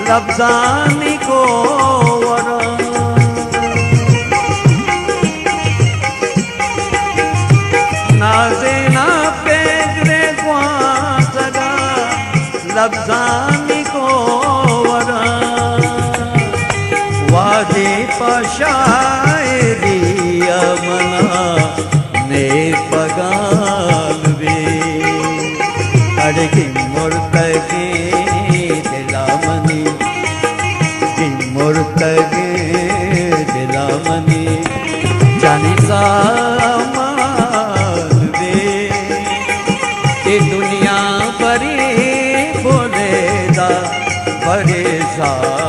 लफ्जानी को वरा नाजे ना पेगरे सगा लफ्जानी को वरा वादे पशायरी मना ने पगाल वे अड़की मुर्तगे दिलामनी की मुर्तगे दिलामनी जानी सामान वे ये दुनिया परी बोले दा परेशान